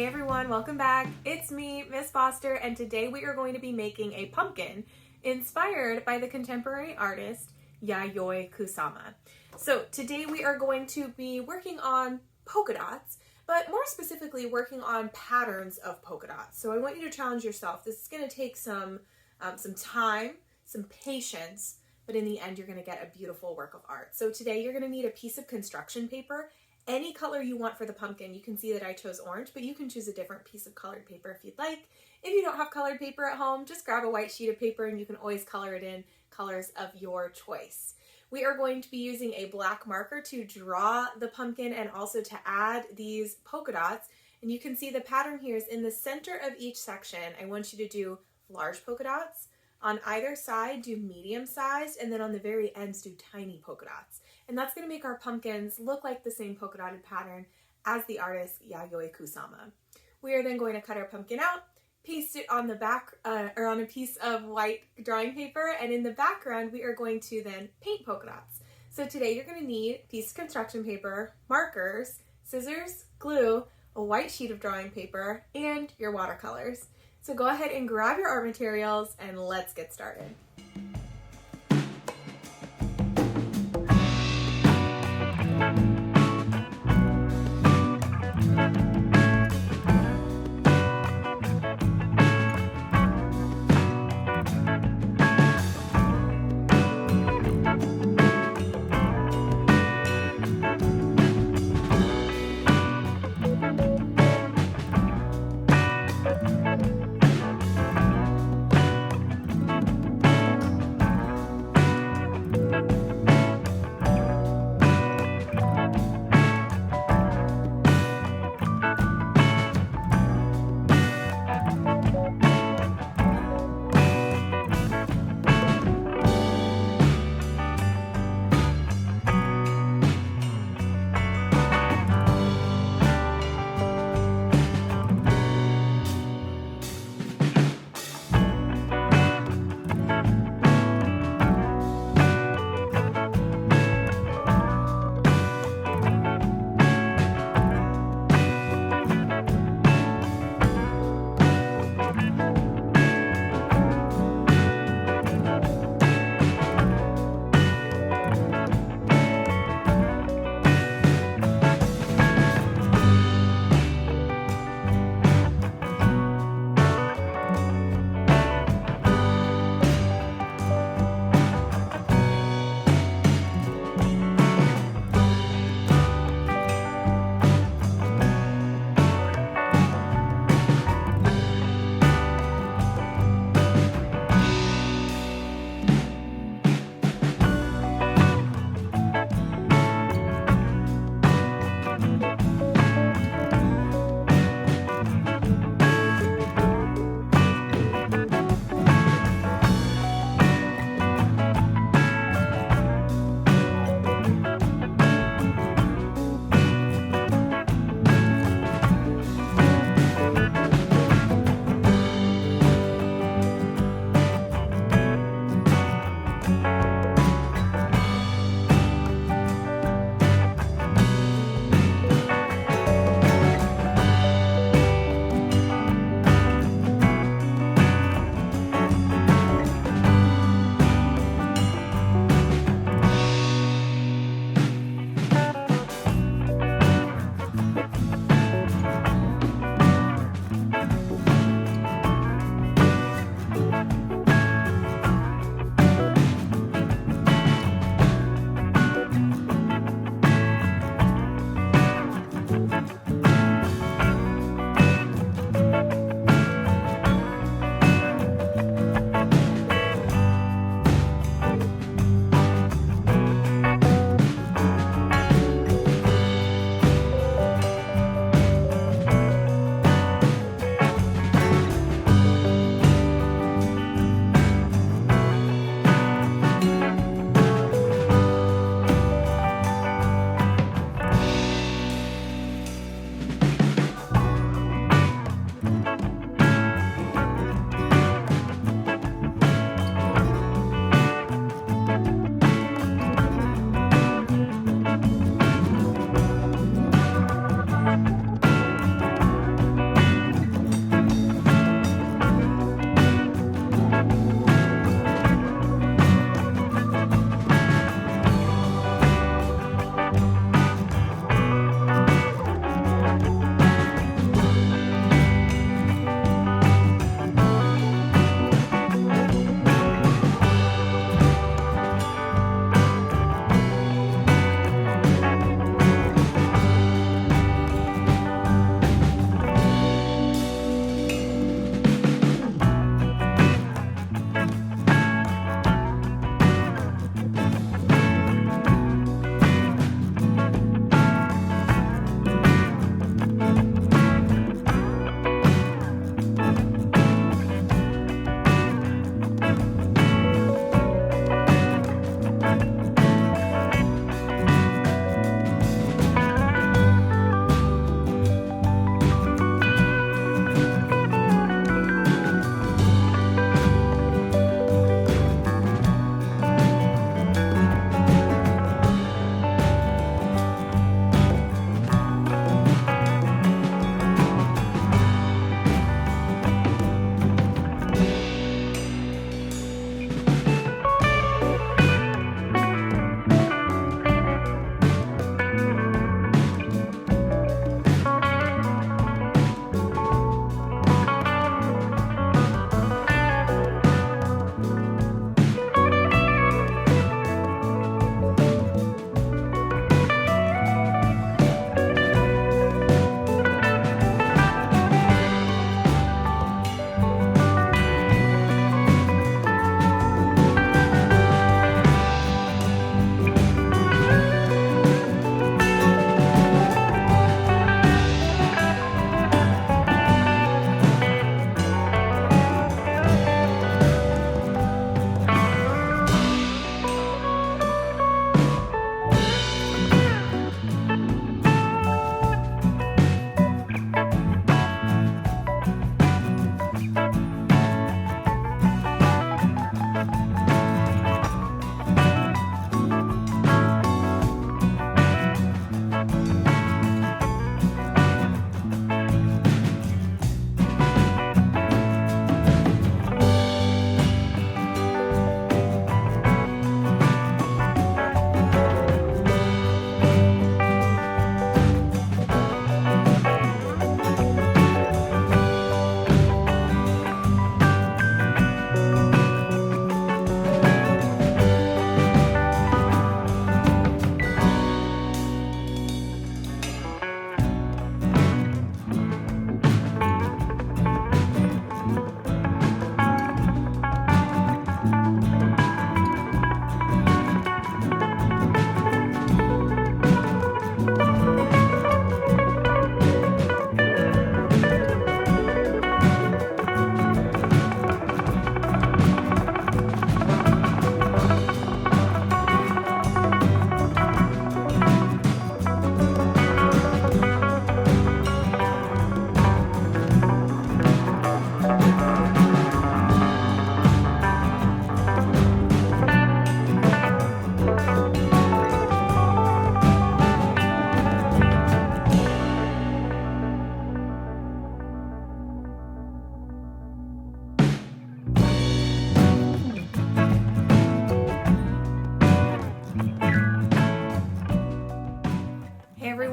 Hey everyone, welcome back. It's me, Miss Foster, and today we are going to be making a pumpkin inspired by the contemporary artist Yayoi Kusama. So today we are going to be working on polka dots, but more specifically working on patterns of polka dots. So I want you to challenge yourself. This is going to take some time, some patience, but in the end you're going to get a beautiful work of art. So today you're going to need a piece of construction paper, any color you want for the pumpkin. You can see that I chose orange, but you can choose a different piece of colored paper if you'd like. If you don't have colored paper at home, just grab a white sheet of paper and you can always color it in colors of your choice. We are going to be using a black marker to draw the pumpkin and also to add these polka dots. And you can see the pattern here is in the center of each section. I want you to do large polka dots. On either side, do medium sized, and then on the very ends, do tiny polka dots. And that's going to make our pumpkins look like the same polka dotted pattern as the artist Yayoi Kusama. We are then going to cut our pumpkin out, paste it on the back, or on a piece of white drawing paper, and in the background, we are going to then paint polka dots. So today you're going to need a piece of construction paper, markers, scissors, glue, a white sheet of drawing paper, and your watercolors. So go ahead and grab your art materials and let's get started.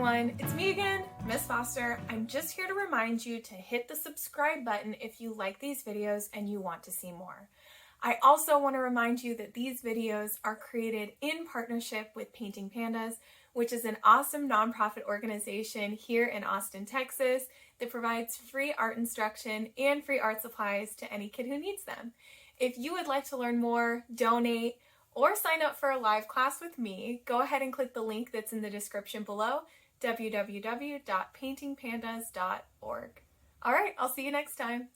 everyone, it's me again, Miss Foster. I'm just here to remind you to hit the subscribe button if you like these videos and you want to see more. I also want to remind you that these videos are created in partnership with Painting Pandas, which is an awesome nonprofit organization here in Austin, Texas that provides free art instruction and free art supplies to any kid who needs them. If you would like to learn more, donate, or sign up for a live class with me, go ahead and click the link that's in the description below, www.paintingpandas.org. All right, I'll see you next time.